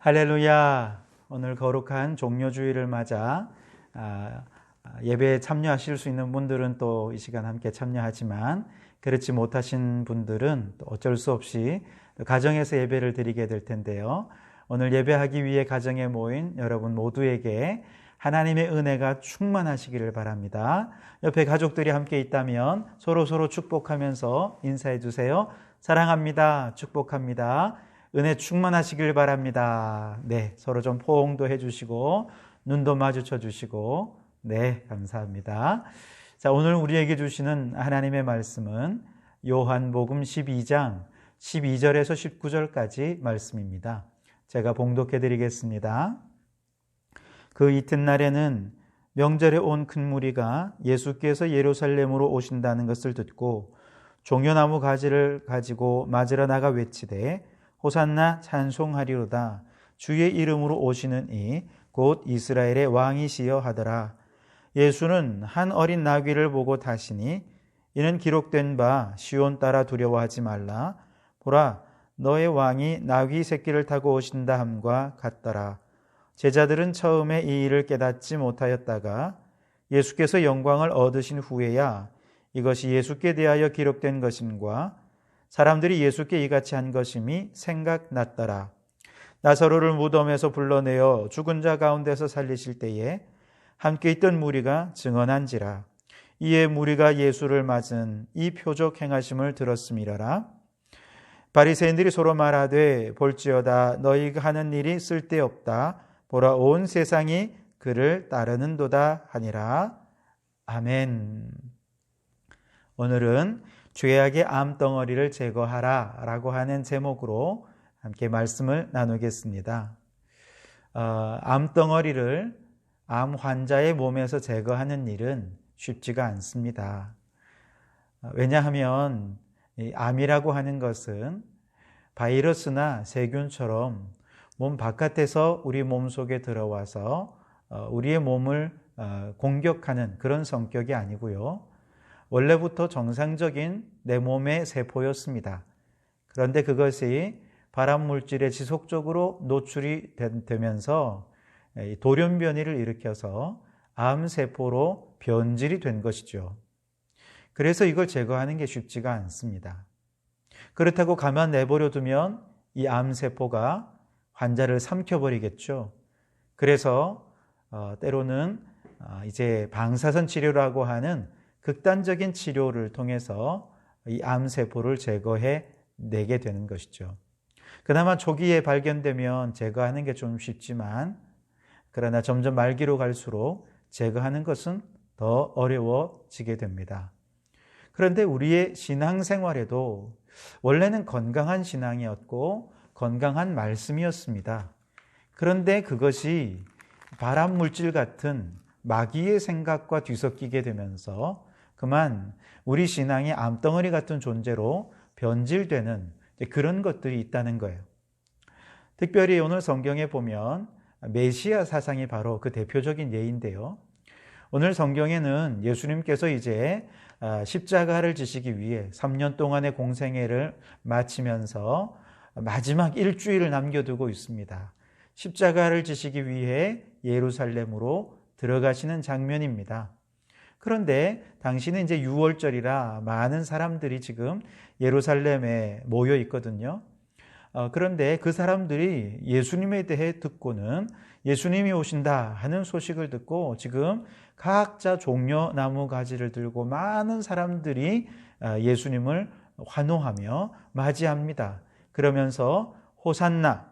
할렐루야. 오늘 거룩한 종료주일을 맞아 예배에 참여하실 수 있는 분들은 또 이 시간 함께 참여하지만 그렇지 못하신 분들은 또 어쩔 수 없이 가정에서 예배를 드리게 될 텐데요. 오늘 예배하기 위해 가정에 모인 여러분 모두에게 하나님의 은혜가 충만하시기를 바랍니다. 옆에 가족들이 함께 있다면 서로 축복하면서 인사해 주세요. 사랑합니다. 축복합니다. 은혜 충만하시길 바랍니다. 네, 서로 좀 포옹도 해주시고 눈도 마주쳐 주시고 네, 감사합니다. 자, 오늘 우리에게 주시는 하나님의 말씀은 요한복음 12장 12절에서 19절까지 말씀입니다. 제가 봉독해 드리겠습니다. 그 이튿날에는 명절에 온 큰 무리가 예수께서 예루살렘으로 오신다는 것을 듣고 종려나무 가지를 가지고 맞으러 나가 외치되 호산나 찬송하리로다. 주의 이름으로 오시는 이 곧 이스라엘의 왕이시여 하더라. 예수는 한 어린 나귀를 보고 타시니 이는 기록된 바 시온 따라 두려워하지 말라. 보라, 너의 왕이 나귀 새끼를 타고 오신다 함과 같더라. 제자들은 처음에 이 일을 깨닫지 못하였다가 예수께서 영광을 얻으신 후에야 이것이 예수께 대하여 기록된 것임과 사람들이 예수께 이같이 한 것임이 생각났더라. 나사로를 무덤에서 불러내어 죽은 자 가운데서 살리실 때에 함께 있던 무리가 증언한지라. 이에 무리가 예수를 맞은 이 표적 행하심을 들었음이라라. 바리새인들이 서로 말하되 볼지어다 너희가 하는 일이 쓸데없다. 보라 온 세상이 그를 따르는도다 하니라. 아멘. 오늘은 죄악의 암덩어리를 제거하라 라고 하는 제목으로 함께 말씀을 나누겠습니다. 암덩어리를 암 환자의 몸에서 제거하는 일은 쉽지가 않습니다. 왜냐하면 이 암이라고 하는 것은 바이러스나 세균처럼 몸 바깥에서 우리 몸 속에 들어와서 우리의 몸을 공격하는 그런 성격이 아니고요. 원래부터 정상적인 내 몸의 세포였습니다. 그런데 그것이 발암물질에 지속적으로 노출이 되면서 돌연변이를 일으켜서 암세포로 변질이 된 것이죠. 그래서 이걸 제거하는 게 쉽지가 않습니다. 그렇다고 가만 내버려 두면 이 암세포가 환자를 삼켜버리겠죠. 그래서 때로는 이제 방사선 치료라고 하는 극단적인 치료를 통해서 이 암세포를 제거해 내게 되는 것이죠. 그나마 초기에 발견되면 제거하는 게 좀 쉽지만 그러나 점점 말기로 갈수록 제거하는 것은 더 어려워지게 됩니다. 그런데 우리의 신앙생활에도 원래는 건강한 신앙이었고 건강한 말씀이었습니다. 그런데 그것이 발암물질 같은 마귀의 생각과 뒤섞이게 되면서 그만 우리 신앙이 암덩어리 같은 존재로 변질되는 그런 것들이 있다는 거예요. 특별히 오늘 성경에 보면 메시아 사상이 바로 그 대표적인 예인데요. 오늘 성경에는 예수님께서 이제 십자가를 지시기 위해 3년 동안의 공생애를 마치면서 마지막 일주일을 남겨두고 있습니다. 십자가를 지시기 위해 예루살렘으로 들어가시는 장면입니다. 그런데 당시는 이제 6월절이라 많은 사람들이 지금 예루살렘에 모여 있거든요. 그런데 그 사람들이 예수님에 대해 듣고는 예수님이 오신다 하는 소식을 듣고 지금 각자 종려나무 가지를 들고 많은 사람들이 예수님을 환호하며 맞이합니다. 그러면서 호산나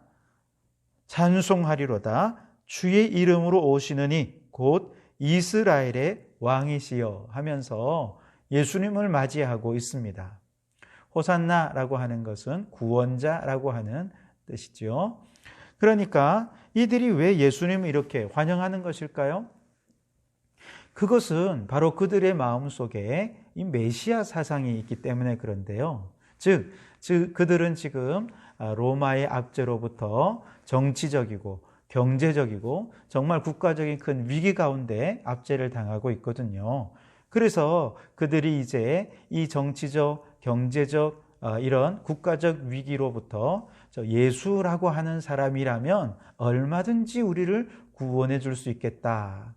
찬송하리로다 주의 이름으로 오시느니 곧 이스라엘의 왕이시여 하면서 예수님을 맞이하고 있습니다. 호산나라고 하는 것은 구원자라고 하는 뜻이죠. 그러니까 이들이 왜 예수님을 이렇게 환영하는 것일까요? 그것은 바로 그들의 마음속에 이 메시아 사상이 있기 때문에 그런데요. 즉 그들은 지금 로마의 압제로부터 정치적이고 경제적이고 정말 국가적인 큰 위기 가운데 압제를 당하고 있거든요. 그래서 그들이 이제 이 정치적, 경제적 이런 국가적 위기로부터 저 예수라고 하는 사람이라면 얼마든지 우리를 구원해 줄 수 있겠다.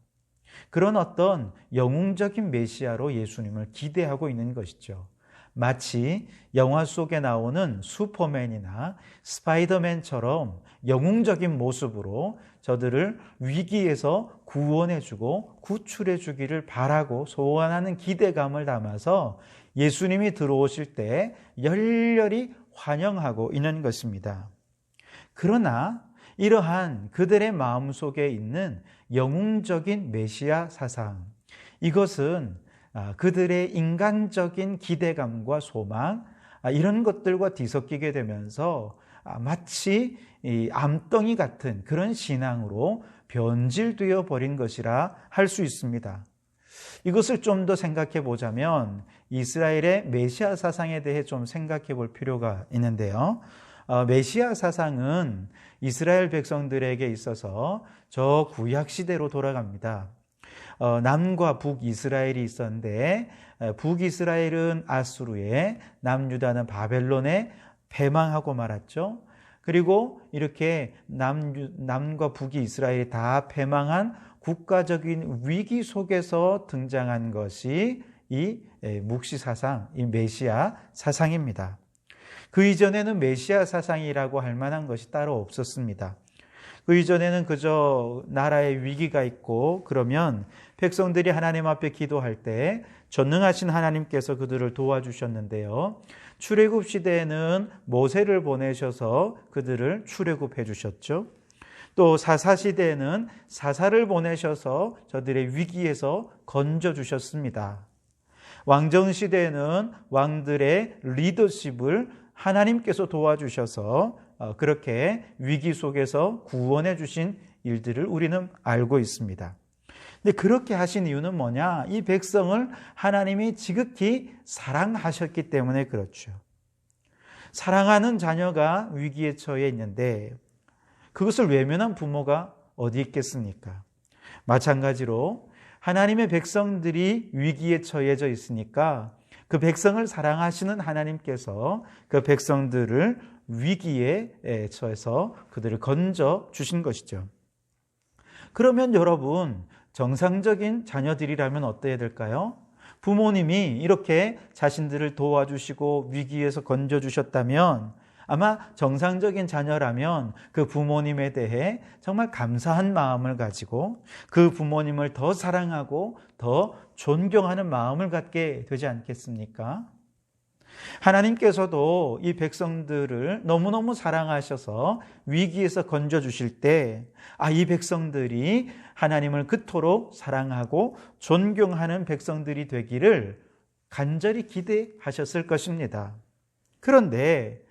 그런 어떤 영웅적인 메시아로 예수님을 기대하고 있는 것이죠. 마치 영화 속에 나오는 슈퍼맨이나 스파이더맨처럼 영웅적인 모습으로 저들을 위기에서 구원해주고 구출해주기를 바라고 소원하는 기대감을 담아서 예수님이 들어오실 때 열렬히 환영하고 있는 것입니다. 그러나 이러한 그들의 마음속에 있는 영웅적인 메시아 사상, 이것은 그들의 인간적인 기대감과 소망, 이런 것들과 뒤섞이게 되면서 마치 암덩이 같은 그런 신앙으로 변질되어 버린 것이라 할 수 있습니다. 이것을 좀 더 생각해 보자면 이스라엘의 메시아 사상에 대해 좀 생각해 볼 필요가 있는데요. 메시아 사상은 이스라엘 백성들에게 있어서 저 구약 시대로 돌아갑니다. 남과 북이스라엘이 있었는데 북이스라엘은 아수르에, 남유다는 바벨론에 패망하고 말았죠. 그리고 이렇게 남과 북이 이스라엘이 다 패망한 국가적인 위기 속에서 등장한 것이 이 묵시 사상, 이 메시아 사상입니다. 그 이전에는 메시아 사상이라고 할 만한 것이 따로 없었습니다. 그 이전에는 그저 나라의 위기가 있고 그러면 백성들이 하나님 앞에 기도할 때 전능하신 하나님께서 그들을 도와주셨는데요. 출애굽 시대에는 모세를 보내셔서 그들을 출애굽해 주셨죠. 또 사사 시대에는 사사를 보내셔서 저들의 위기에서 건져 주셨습니다. 왕정 시대에는 왕들의 리더십을 하나님께서 도와주셔서 그렇게 위기 속에서 구원해 주신 일들을 우리는 알고 있습니다. 근데 그렇게 하신 이유는 뭐냐? 이 백성을 하나님이 지극히 사랑하셨기 때문에 그렇죠. 사랑하는 자녀가 위기에 처해 있는데 그것을 외면한 부모가 어디 있겠습니까? 마찬가지로 하나님의 백성들이 위기에 처해져 있으니까 그 백성을 사랑하시는 하나님께서 그 백성들을 위기에 처해서 그들을 건져 주신 것이죠. 그러면 여러분, 정상적인 자녀들이라면 어때야 될까요? 부모님이 이렇게 자신들을 도와주시고 위기에서 건져주셨다면 아마 정상적인 자녀라면 그 부모님에 대해 정말 감사한 마음을 가지고 그 부모님을 더 사랑하고 더 존경하는 마음을 갖게 되지 않겠습니까? 하나님께서도 이 백성들을 너무너무 사랑하셔서 위기에서 건져주실 때, 이 백성들이 하나님을 그토록 사랑하고 존경하는 백성들이 되기를 간절히 기대하셨을 것입니다. 그런데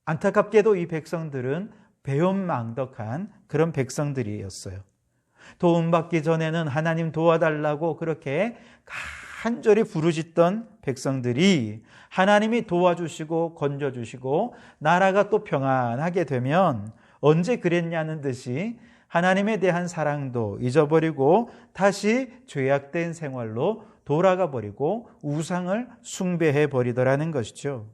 안타깝게도 이 백성들은 배은망덕한 그런 백성들이었어요. 도움받기 전에는 하나님 도와달라고 그렇게 간절히 부르짖던 백성들이 하나님이 도와주시고 건져주시고 나라가 또 평안하게 되면 언제 그랬냐는 듯이 하나님에 대한 사랑도 잊어버리고 다시 죄악된 생활로 돌아가 버리고 우상을 숭배해 버리더라는 것이죠.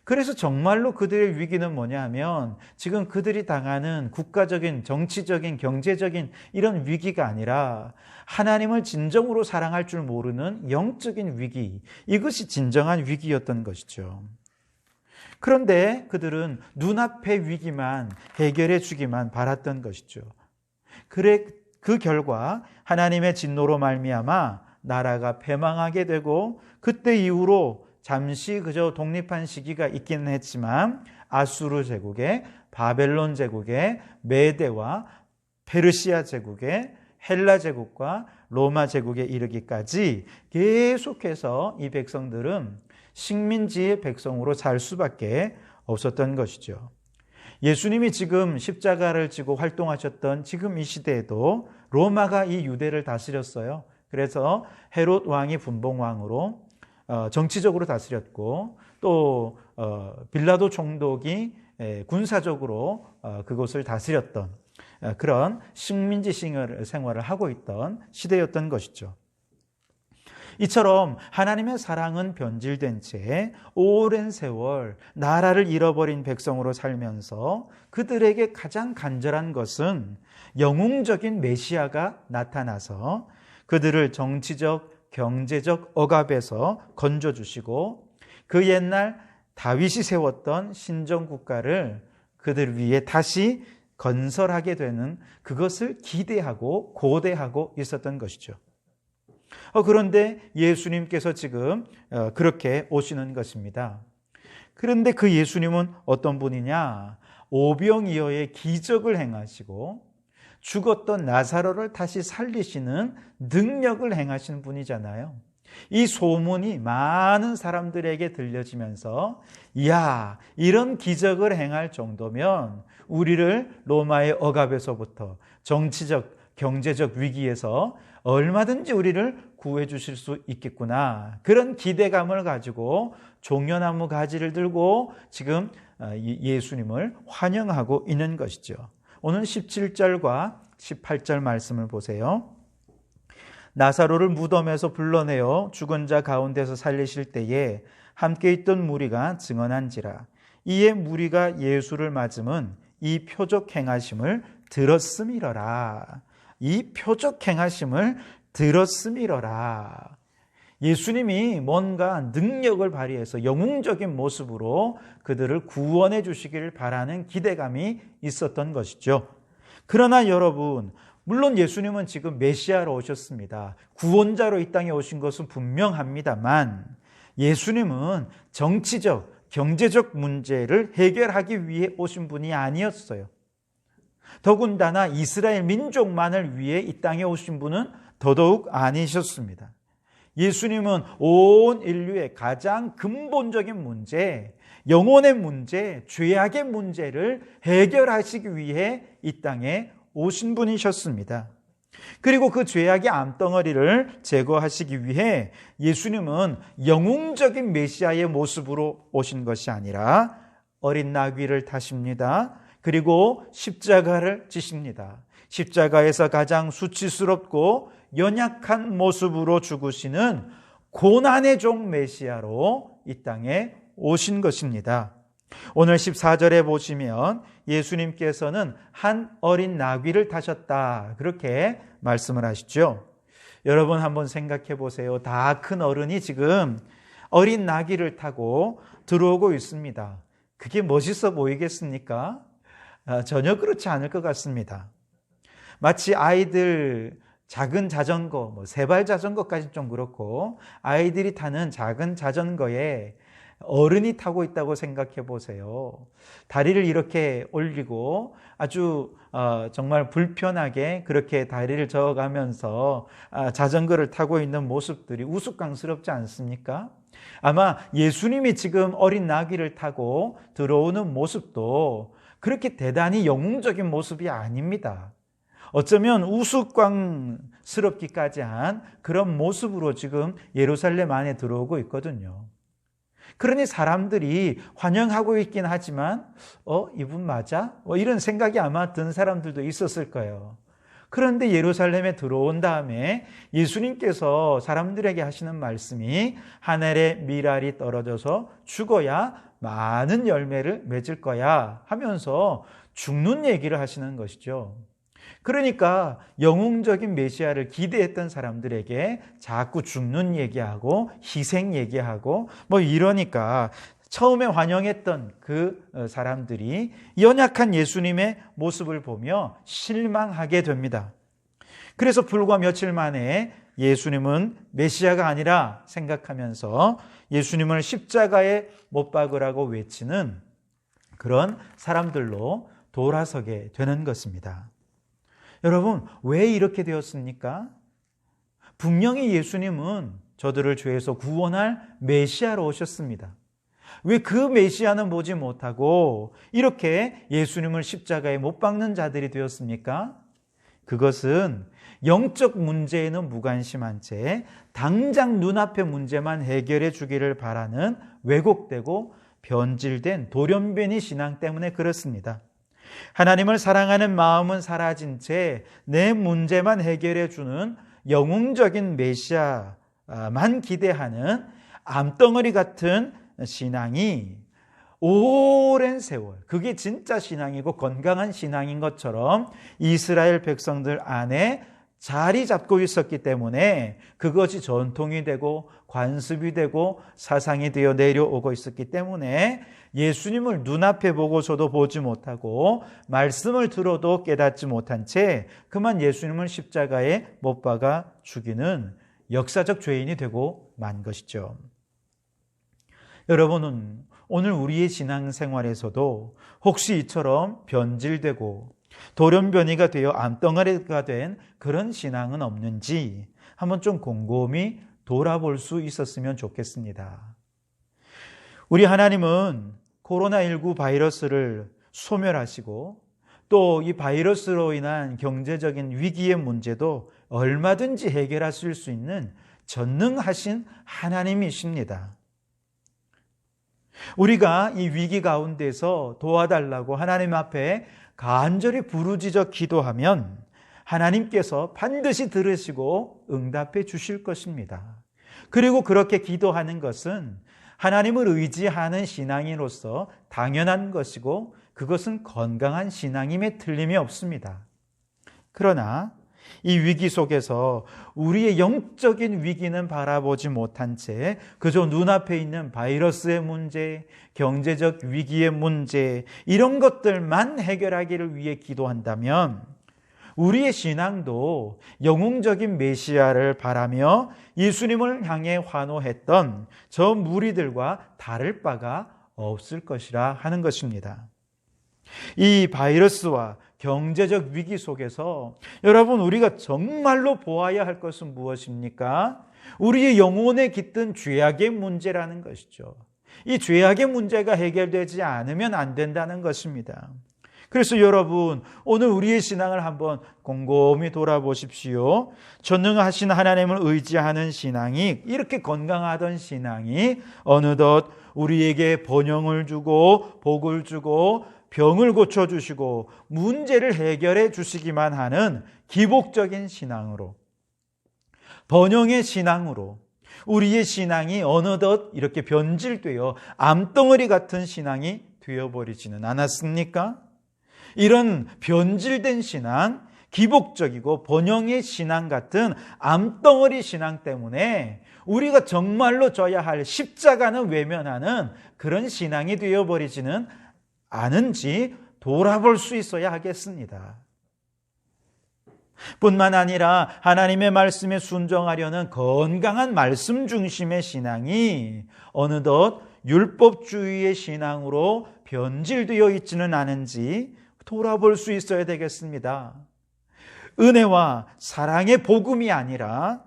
그래서 정말로 그들의 위기는 뭐냐 하면 지금 그들이 당하는 국가적인, 정치적인, 경제적인 이런 위기가 아니라 하나님을 진정으로 사랑할 줄 모르는 영적인 위기, 이것이 진정한 위기였던 것이죠. 그런데 그들은 눈앞의 위기만 해결해 주기만 바랐던 것이죠. 그 결과 하나님의 진노로 말미암아 나라가 패망하게 되고 그때 이후로 잠시 그저 독립한 시기가 있기는 했지만 아수르 제국의, 바벨론 제국의, 메대와 페르시아 제국의, 헬라 제국과 로마 제국에 이르기까지 계속해서 이 백성들은 식민지의 백성으로 살 수밖에 없었던 것이죠. 예수님이 지금 십자가를 지고 활동하셨던 지금 이 시대에도 로마가 이 유대를 다스렸어요. 그래서 헤롯 왕이 분봉왕으로 정치적으로 다스렸고 또 빌라도 총독이 군사적으로 그곳을 다스렸던 그런 식민지 생활을 하고 있던 시대였던 것이죠. 이처럼 하나님의 사랑은 변질된 채 오랜 세월 나라를 잃어버린 백성으로 살면서 그들에게 가장 간절한 것은 영웅적인 메시아가 나타나서 그들을 정치적, 경제적 억압에서 건져주시고 그 옛날 다윗이 세웠던 신정국가를 그들 위에 다시 건설하게 되는 그것을 기대하고 고대하고 있었던 것이죠. 그런데 예수님께서 지금 그렇게 오시는 것입니다. 그런데 그 예수님은 어떤 분이냐? 오병이어의 기적을 행하시고 죽었던 나사로를 다시 살리시는 능력을 행하시는 분이잖아요. 이 소문이 많은 사람들에게 들려지면서 이야, 이런 기적을 행할 정도면 우리를 로마의 억압에서부터 정치적, 경제적 위기에서 얼마든지 우리를 구해 주실 수 있겠구나. 그런 기대감을 가지고 종려나무 가지를 들고 지금 예수님을 환영하고 있는 것이죠. 오늘 17절과 18절 말씀을 보세요. 나사로를 무덤에서 불러내어 죽은 자 가운데서 살리실 때에 함께 있던 무리가 증언한지라. 이에 무리가 예수를 맞음은 이 표적 행하심을 들었음이러라. 이 표적 행하심을 들었음이러라. 예수님이 뭔가 능력을 발휘해서 영웅적인 모습으로 그들을 구원해 주시기를 바라는 기대감이 있었던 것이죠. 그러나 여러분, 물론 예수님은 지금 메시아로 오셨습니다. 구원자로 이 땅에 오신 것은 분명합니다만 예수님은 정치적, 경제적 문제를 해결하기 위해 오신 분이 아니었어요. 더군다나 이스라엘 민족만을 위해 이 땅에 오신 분은 더더욱 아니셨습니다. 예수님은 온 인류의 가장 근본적인 문제, 영혼의 문제, 죄악의 문제를 해결하시기 위해 이 땅에 오신 분이셨습니다. 그리고 그 죄악의 암덩어리를 제거하시기 위해 예수님은 영웅적인 메시아의 모습으로 오신 것이 아니라 어린 나귀를 타십니다. 그리고 십자가를 지십니다. 십자가에서 가장 수치스럽고 연약한 모습으로 죽으시는 고난의 종 메시아로 이 땅에 오신 것입니다. 오늘 14절에 보시면 예수님께서는 한 어린 나귀를 타셨다, 그렇게 말씀을 하시죠. 여러분 한번 생각해 보세요. 다 큰 어른이 지금 어린 나귀를 타고 들어오고 있습니다. 그게 멋있어 보이겠습니까? 전혀 그렇지 않을 것 같습니다. 마치 아이들 작은 자전거, 세발 자전거까지는 좀 그렇고 아이들이 타는 작은 자전거에 어른이 타고 있다고 생각해 보세요. 다리를 이렇게 올리고 아주 정말 불편하게 그렇게 다리를 저어가면서 자전거를 타고 있는 모습들이 우스꽝스럽지 않습니까? 아마 예수님이 지금 어린 나귀를 타고 들어오는 모습도 그렇게 대단히 영웅적인 모습이 아닙니다. 어쩌면 우스꽝스럽기까지 한 그런 모습으로 지금 예루살렘 안에 들어오고 있거든요. 그러니 사람들이 환영하고 있긴 하지만 이분 맞아? 이런 생각이 아마 든 사람들도 있었을 거예요. 그런데 예루살렘에 들어온 다음에 예수님께서 사람들에게 하시는 말씀이 하늘에 밀알이 떨어져서 죽어야 많은 열매를 맺을 거야 하면서 죽는 얘기를 하시는 것이죠. 그러니까 영웅적인 메시아를 기대했던 사람들에게 자꾸 죽는 얘기하고 희생 얘기하고 이러니까 처음에 환영했던 그 사람들이 연약한 예수님의 모습을 보며 실망하게 됩니다. 그래서 불과 며칠 만에 예수님은 메시아가 아니라 생각하면서 예수님을 십자가에 못 박으라고 외치는 그런 사람들로 돌아서게 되는 것입니다. 여러분, 왜 이렇게 되었습니까? 분명히 예수님은 저들을 죄에서 구원할 메시아로 오셨습니다. 왜 그 메시아는 보지 못하고 이렇게 예수님을 십자가에 못 박는 자들이 되었습니까? 그것은 영적 문제에는 무관심한 채 당장 눈앞의 문제만 해결해 주기를 바라는 왜곡되고 변질된 돌연변이 신앙 때문에 그렇습니다. 하나님을 사랑하는 마음은 사라진 채 내 문제만 해결해 주는 영웅적인 메시아 만 기대하는 암덩어리 같은 신앙이 오랜 세월, 그게 진짜 신앙이고 건강한 신앙인 것처럼 이스라엘 백성들 안에 자리 잡고 있었기 때문에 그것이 전통이 되고 관습이 되고 사상이 되어 내려오고 있었기 때문에 예수님을 눈앞에 보고서도 보지 못하고 말씀을 들어도 깨닫지 못한 채 그만 예수님을 십자가에 못 박아 죽이는 역사적 죄인이 되고 만 것이죠. 여러분은 오늘 우리의 신앙생활에서도 혹시 이처럼 변질되고 돌연변이가 되어 암덩어리가 된 그런 신앙은 없는지 한번 좀 곰곰이 돌아볼 수 있었으면 좋겠습니다. 우리 하나님은 코로나19 바이러스를 소멸하시고 또 이 바이러스로 인한 경제적인 위기의 문제도 얼마든지 해결하실 수 있는 전능하신 하나님이십니다. 우리가 이 위기 가운데서 도와달라고 하나님 앞에 간절히 부르짖어 기도하면 하나님께서 반드시 들으시고 응답해 주실 것입니다. 그리고 그렇게 기도하는 것은 하나님을 의지하는 신앙인으로서 당연한 것이고 그것은 건강한 신앙임에 틀림이 없습니다. 그러나 이 위기 속에서 우리의 영적인 위기는 바라보지 못한 채 그저 눈앞에 있는 바이러스의 문제, 경제적 위기의 문제, 이런 것들만 해결하기를 위해 기도한다면 우리의 신앙도 영웅적인 메시아를 바라며 예수님을 향해 환호했던 저 무리들과 다를 바가 없을 것이라 하는 것입니다. 이 바이러스와 경제적 위기 속에서 여러분 우리가 정말로 보아야 할 것은 무엇입니까? 우리의 영혼에 깃든 죄악의 문제라는 것이죠. 이 죄악의 문제가 해결되지 않으면 안 된다는 것입니다. 그래서 여러분 오늘 우리의 신앙을 한번 곰곰이 돌아보십시오. 전능하신 하나님을 의지하는 신앙이, 이렇게 건강하던 신앙이 어느덧 우리에게 번영을 주고 복을 주고 병을 고쳐주시고 문제를 해결해 주시기만 하는 기복적인 신앙으로, 번영의 신앙으로 우리의 신앙이 어느덧 이렇게 변질되어 암덩어리 같은 신앙이 되어버리지는 않았습니까? 이런 변질된 신앙, 기복적이고 번영의 신앙 같은 암덩어리 신앙 때문에 우리가 정말로 져야 할 십자가는 외면하는 그런 신앙이 되어버리지는 않은지 돌아볼 수 있어야 하겠습니다. 뿐만 아니라 하나님의 말씀에 순종하려는 건강한 말씀 중심의 신앙이 어느덧 율법주의의 신앙으로 변질되어 있지는 않은지 돌아볼 수 있어야 되겠습니다. 은혜와 사랑의 복음이 아니라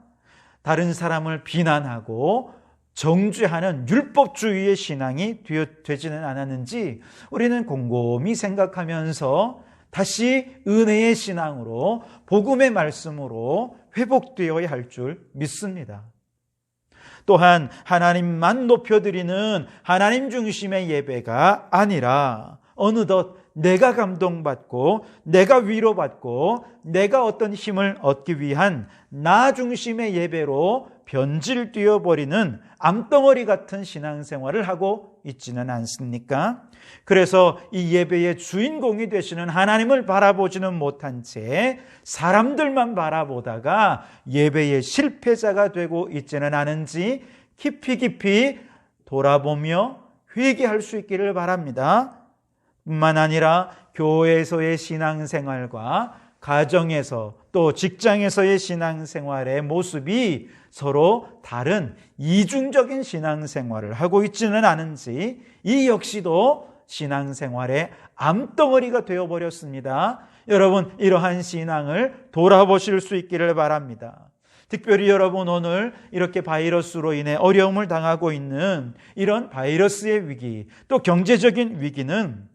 다른 사람을 비난하고 정죄하는 율법주의의 신앙이 되지는 않았는지 우리는 곰곰이 생각하면서 다시 은혜의 신앙으로 복음의 말씀으로 회복되어야 할 줄 믿습니다. 또한 하나님만 높여드리는 하나님 중심의 예배가 아니라 어느덧 내가 감동받고 내가 위로받고 내가 어떤 힘을 얻기 위한 나 중심의 예배로 변질되어 버리는 암덩어리 같은 신앙생활을 하고 있지는 않습니까? 그래서 이 예배의 주인공이 되시는 하나님을 바라보지는 못한 채 사람들만 바라보다가 예배의 실패자가 되고 있지는 않은지 깊이 돌아보며 회개할 수 있기를 바랍니다. 뿐만 아니라 교회에서의 신앙생활과 가정에서 또 직장에서의 신앙생활의 모습이 서로 다른 이중적인 신앙생활을 하고 있지는 않은지 이 역시도 신앙생활의 암덩어리가 되어버렸습니다. 여러분 이러한 신앙을 돌아보실 수 있기를 바랍니다. 특별히 여러분 오늘 이렇게 바이러스로 인해 어려움을 당하고 있는 이런 바이러스의 위기, 또 경제적인 위기는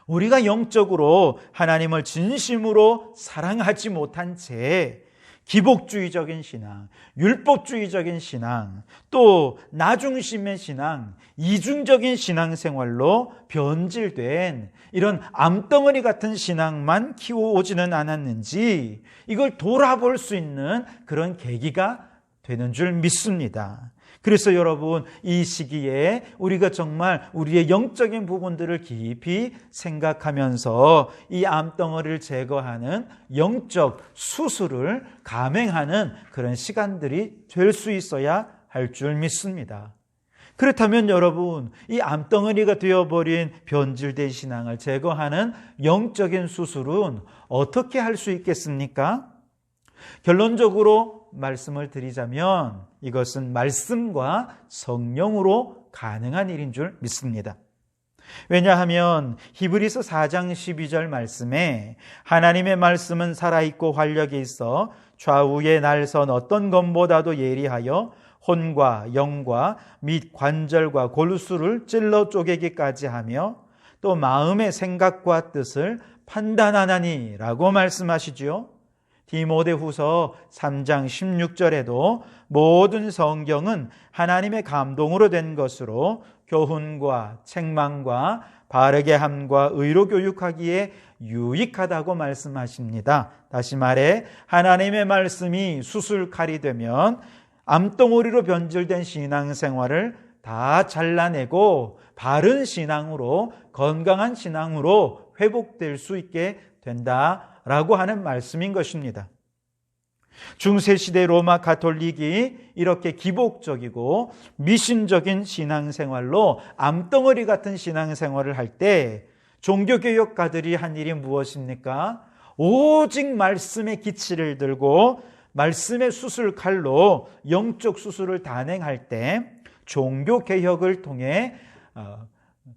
우리가 영적으로 하나님을 진심으로 사랑하지 못한 채 기복주의적인 신앙, 율법주의적인 신앙, 또 나중심의 신앙, 이중적인 신앙생활로 변질된 이런 암덩어리 같은 신앙만 키워오지는 않았는지 이걸 돌아볼 수 있는 그런 계기가 되는 줄 믿습니다. 그래서 여러분, 이 시기에 우리가 정말 우리의 영적인 부분들을 깊이 생각하면서 이 암덩어리를 제거하는 영적 수술을 감행하는 그런 시간들이 될 수 있어야 할 줄 믿습니다. 그렇다면 여러분, 이 암덩어리가 되어버린 변질된 신앙을 제거하는 영적인 수술은 어떻게 할 수 있겠습니까? 결론적으로 말씀을 드리자면 이것은 말씀과 성령으로 가능한 일인 줄 믿습니다. 왜냐하면 히브리서 4장 12절 말씀에 하나님의 말씀은 살아있고 활력이 있어 좌우의 날선 어떤 검보다도 예리하여 혼과 영과 및 관절과 골수를 찔러 쪼개기까지 하며 또 마음의 생각과 뜻을 판단하나니 라고 말씀하시지요. 디모데후서 3장 16절에도 모든 성경은 하나님의 감동으로 된 것으로 교훈과 책망과 바르게 함과 의로 교육하기에 유익하다고 말씀하십니다. 다시 말해 하나님의 말씀이 수술칼이 되면 암덩어리로 변질된 신앙생활을 다 잘라내고 바른 신앙으로, 건강한 신앙으로 회복될 수 있게 된다라고 하는 말씀인 것입니다. 중세시대 로마 가톨릭이 이렇게 기복적이고 미신적인 신앙생활로 암덩어리 같은 신앙생활을 할 때 종교개혁가들이 한 일이 무엇입니까? 오직 말씀의 기치를 들고 말씀의 수술칼로 영적 수술을 단행할 때 종교개혁을 통해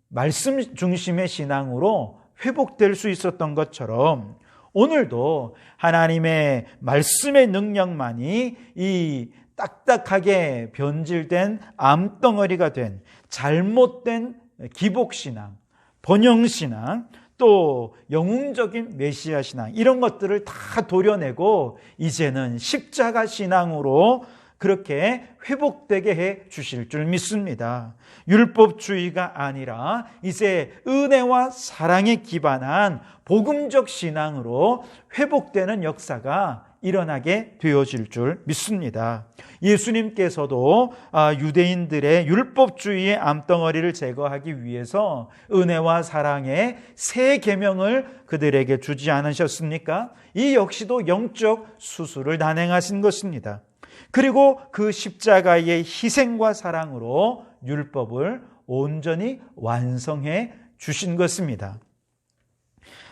말씀 중심의 신앙으로 회복될 수 있었던 것처럼 오늘도 하나님의 말씀의 능력만이 이 딱딱하게 변질된 암덩어리가 된 잘못된 기복신앙, 번영신앙, 또 영웅적인 메시아 신앙, 이런 것들을 다 도려내고 이제는 십자가 신앙으로 그렇게 회복되게 해 주실 줄 믿습니다. 율법주의가 아니라 이제 은혜와 사랑에 기반한 복음적 신앙으로 회복되는 역사가 일어나게 되어질 줄 믿습니다. 예수님께서도 유대인들의 율법주의의 암덩어리를 제거하기 위해서 은혜와 사랑의 새 계명을 그들에게 주지 않으셨습니까? 이 역시도 영적 수술을 단행하신 것입니다. 그리고 그 십자가의 희생과 사랑으로 율법을 온전히 완성해 주신 것입니다.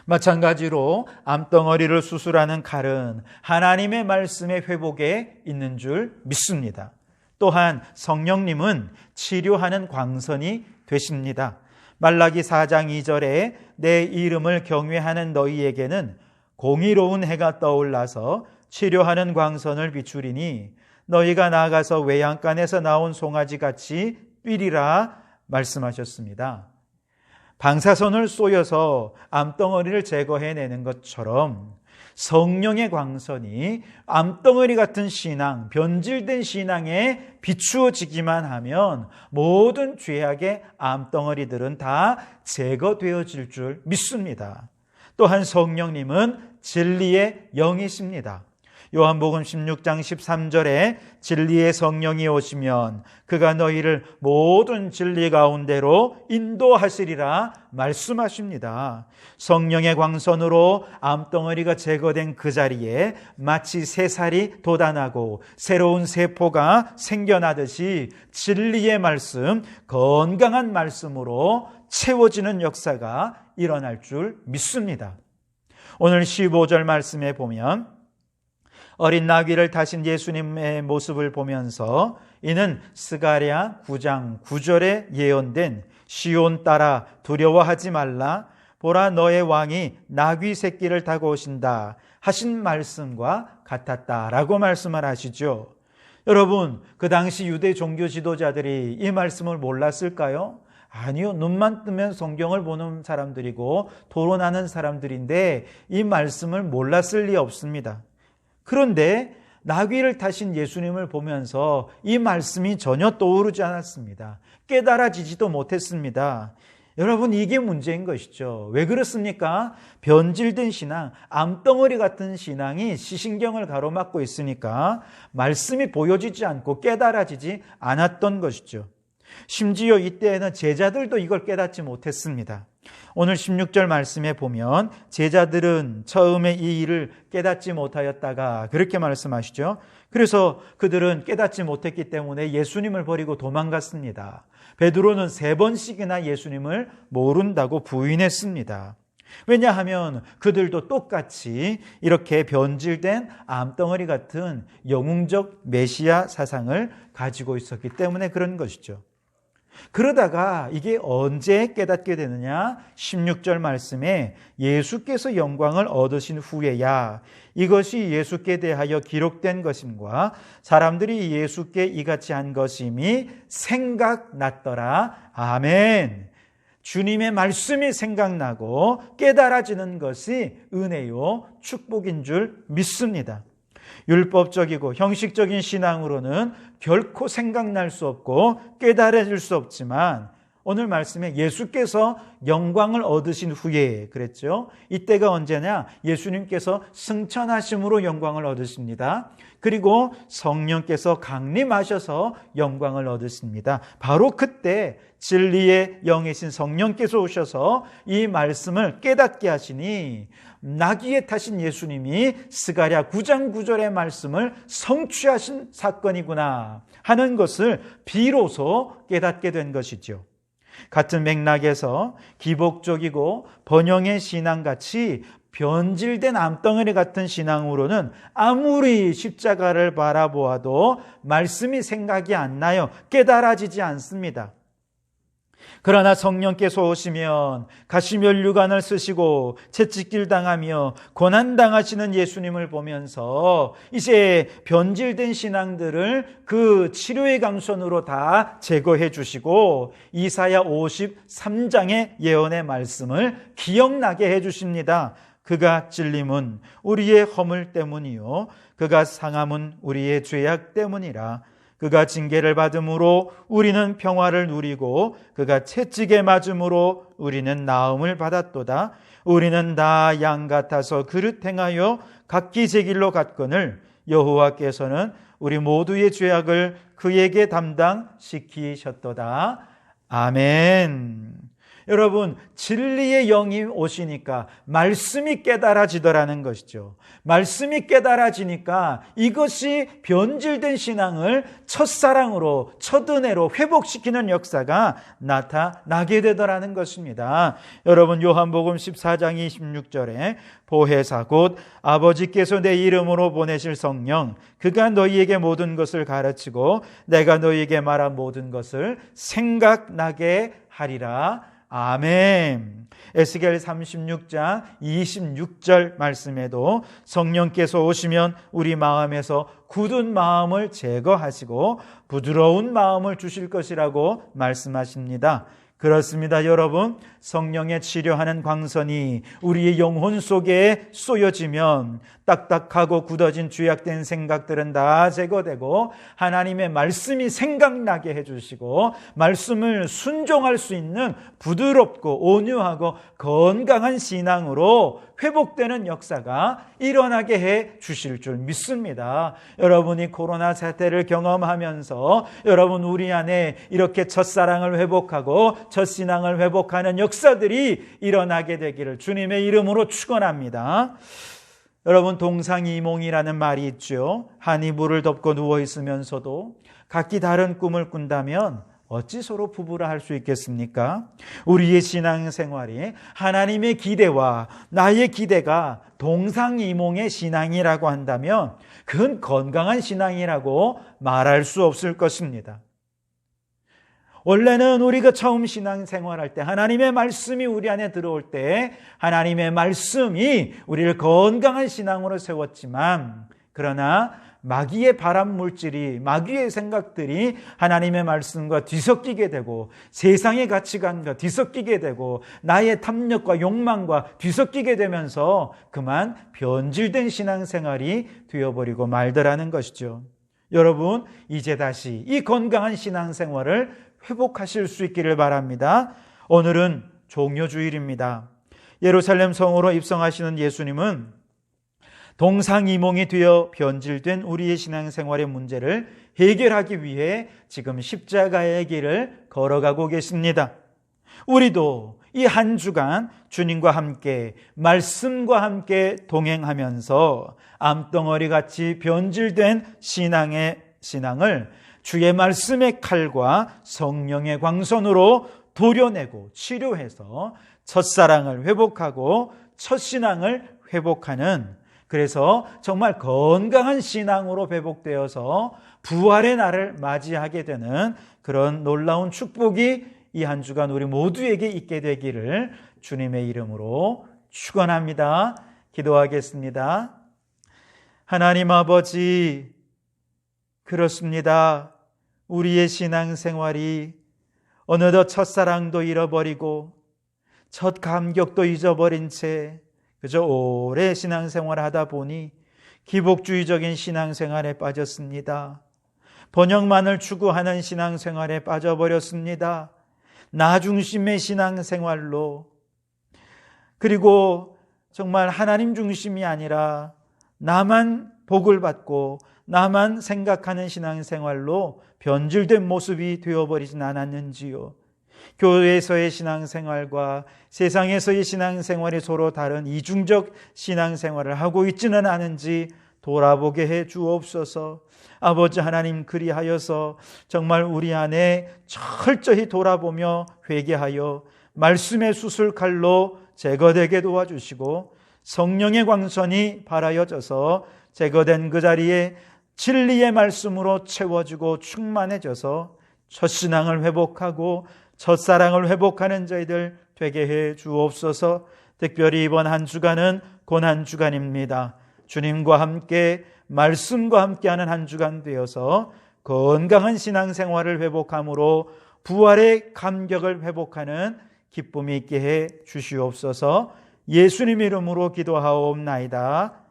마찬가지로 암덩어리를 수술하는 칼은 하나님의 말씀의 회복에 있는 줄 믿습니다. 또한 성령님은 치료하는 광선이 되십니다. 말라기 4장 2절에 내 이름을 경외하는 너희에게는 공의로운 해가 떠올라서 치료하는 광선을 비추리니 너희가 나아가서 외양간에서 나온 송아지같이 뛰리라 말씀하셨습니다. 방사선을 쏘여서 암덩어리를 제거해내는 것처럼 성령의 광선이 암덩어리 같은 신앙, 변질된 신앙에 비추어지기만 하면 모든 죄악의 암덩어리들은 다 제거되어질 줄 믿습니다. 또한 성령님은 진리의 영이십니다. 요한복음 16장 13절에 진리의 성령이 오시면 그가 너희를 모든 진리 가운데로 인도하시리라 말씀하십니다. 성령의 광선으로 암덩어리가 제거된 그 자리에 마치 새살이 돋아나고 새로운 세포가 생겨나듯이 진리의 말씀, 건강한 말씀으로 채워지는 역사가 일어날 줄 믿습니다. 오늘 15절 말씀에 보면 어린 나귀를 타신 예수님의 모습을 보면서 이는 스가랴 9장 9절에 예언된 시온 딸아 두려워하지 말라 보라 너의 왕이 나귀 새끼를 타고 오신다 하신 말씀과 같았다라고 말씀을 하시죠. 여러분, 그 당시 유대 종교 지도자들이 이 말씀을 몰랐을까요? 아니요. 눈만 뜨면 성경을 보는 사람들이고 토론하는 사람들인데 이 말씀을 몰랐을 리 없습니다. 그런데 나귀를 타신 예수님을 보면서 이 말씀이 전혀 떠오르지 않았습니다. 깨달아지지도 못했습니다. 여러분, 이게 문제인 것이죠. 왜 그렇습니까? 변질된 신앙, 암덩어리 같은 신앙이 시신경을 가로막고 있으니까 말씀이 보여지지 않고 깨달아지지 않았던 것이죠. 심지어 이때에는 제자들도 이걸 깨닫지 못했습니다. 오늘 16절 말씀에 보면 제자들은 처음에 이 일을 깨닫지 못하였다가 그렇게 말씀하시죠. 그래서 그들은 깨닫지 못했기 때문에 예수님을 버리고 도망갔습니다. 베드로는 3번씩이나 예수님을 모른다고 부인했습니다. 왜냐하면 그들도 똑같이 이렇게 변질된 암덩어리 같은 영웅적 메시아 사상을 가지고 있었기 때문에 그런 것이죠. 그러다가 이게 언제 깨닫게 되느냐? 16절 말씀에 예수께서 영광을 얻으신 후에야 이것이 예수께 대하여 기록된 것임과 사람들이 예수께 이같이 한 것임이 생각났더라. 아멘. 주님의 말씀이 생각나고 깨달아지는 것이 은혜요 축복인 줄 믿습니다. 율법적이고 형식적인 신앙으로는 결코 생각날 수 없고 깨달아질 수 없지만 오늘 말씀에 예수께서 영광을 얻으신 후에 그랬죠. 이때가 언제냐? 예수님께서 승천하심으로 영광을 얻으십니다. 그리고 성령께서 강림하셔서 영광을 얻으십니다. 바로 그때 진리의 영이신 성령께서 오셔서 이 말씀을 깨닫게 하시니 나귀에 타신 예수님이 스가랴 9장 9절의 말씀을 성취하신 사건이구나 하는 것을 비로소 깨닫게 된 것이죠. 같은 맥락에서 기복적이고 번영의 신앙같이 변질된 암덩어리 같은 신앙으로는 아무리 십자가를 바라보아도 말씀이 생각이 안 나요. 깨달아지지 않습니다. 그러나 성령께서 오시면 가시면류관을 쓰시고 채찍질 당하며 고난당하시는 예수님을 보면서 이제 변질된 신앙들을 그 치료의 강선으로 다 제거해 주시고 이사야 53장의 예언의 말씀을 기억나게 해 주십니다. 그가 찔림은 우리의 허물 때문이요 그가 상함은 우리의 죄악 때문이라. 그가 징계를 받음으로 우리는 평화를 누리고 그가 채찍에 맞음으로 우리는 나음을 받았도다. 우리는 다 양 같아서 그릇 행하여 각기 제 길로 갔거늘 여호와께서는 우리 모두의 죄악을 그에게 담당시키셨도다. 아멘. 여러분, 진리의 영이 오시니까 말씀이 깨달아지더라는 것이죠. 말씀이 깨달아지니까 이것이 변질된 신앙을 첫사랑으로, 첫은혜로 회복시키는 역사가 나타나게 되더라는 것입니다. 여러분, 요한복음 14장 26절에 보혜사 곧 아버지께서 내 이름으로 보내실 성령 그가 너희에게 모든 것을 가르치고 내가 너희에게 말한 모든 것을 생각나게 하리라. 아멘. 에스겔 36장 26절 말씀에도 성령께서 오시면 우리 마음에서 굳은 마음을 제거하시고 부드러운 마음을 주실 것이라고 말씀하십니다. 그렇습니다, 여러분. 성령의 치료하는 광선이 우리의 영혼 속에 쏘여지면 딱딱하고 굳어진 죄악된 생각들은 다 제거되고 하나님의 말씀이 생각나게 해주시고 말씀을 순종할 수 있는 부드럽고 온유하고 건강한 신앙으로 회복되는 역사가 일어나게 해 주실 줄 믿습니다. 여러분이 코로나 사태를 경험하면서 여러분 우리 안에 이렇게 첫사랑을 회복하고 첫신앙을 회복하는 역사들이 일어나게 되기를 주님의 이름으로 축원합니다. 여러분, 동상이몽이라는 말이 있죠. 한 이불을 덮고 누워 있으면서도 각기 다른 꿈을 꾼다면 어찌 서로 부부라 할 수 있겠습니까? 우리의 신앙생활이 하나님의 기대와 나의 기대가 동상이몽의 신앙이라고 한다면 그건 건강한 신앙이라고 말할 수 없을 것입니다. 원래는 우리가 처음 신앙생활할 때 하나님의 말씀이 우리 안에 들어올 때 하나님의 말씀이 우리를 건강한 신앙으로 세웠지만 그러나 마귀의 발암 물질이 마귀의 생각들이 하나님의 말씀과 뒤섞이게 되고 세상의 가치관과 뒤섞이게 되고 나의 탐욕과 욕망과 뒤섞이게 되면서 그만 변질된 신앙생활이 되어버리고 말더라는 것이죠. 여러분, 이제 다시 이 건강한 신앙생활을 회복하실 수 있기를 바랍니다. 오늘은 종료주일입니다. 예루살렘 성으로 입성하시는 예수님은 동상이몽이 되어 변질된 우리의 신앙생활의 문제를 해결하기 위해 지금 십자가의 길을 걸어가고 계십니다. 우리도 이 한 주간 주님과 함께 말씀과 함께 동행하면서 암덩어리같이 변질된 신앙을 주의 말씀의 칼과 성령의 광선으로 도려내고 치료해서 첫사랑을 회복하고 첫신앙을 회복하는, 그래서 정말 건강한 신앙으로 회복되어서 부활의 날을 맞이하게 되는 그런 놀라운 축복이 이 한 주간 우리 모두에게 있게 되기를 주님의 이름으로 축원합니다. 기도하겠습니다. 하나님 아버지, 그렇습니다. 우리의 신앙생활이 어느덧 첫사랑도 잃어버리고 첫 감격도 잊어버린 채 그저 오래 신앙생활을 하다 보니 기복주의적인 신앙생활에 빠졌습니다. 번영만을 추구하는 신앙생활에 빠져버렸습니다. 나 중심의 신앙생활로, 그리고 정말 하나님 중심이 아니라 나만 복을 받고 나만 생각하는 신앙생활로 변질된 모습이 되어버리진 않았는지요. 교회에서의 신앙생활과 세상에서의 신앙생활이 서로 다른 이중적 신앙생활을 하고 있지는 않은지 돌아보게 해 주옵소서. 아버지 하나님, 그리하여서 정말 우리 안에 철저히 돌아보며 회개하여 말씀의 수술칼로 제거되게 도와주시고 성령의 광선이 발하여져서 제거된 그 자리에 진리의 말씀으로 채워지고 충만해져서 첫신앙을 회복하고 첫사랑을 회복하는 저희들 되게 해 주옵소서. 특별히 이번 한 주간은 고난 주간입니다. 주님과 함께 말씀과 함께하는 한 주간 되어서 건강한 신앙생활을 회복함으로 부활의 감격을 회복하는 기쁨이 있게 해 주시옵소서. 예수님 이름으로 기도하옵나이다.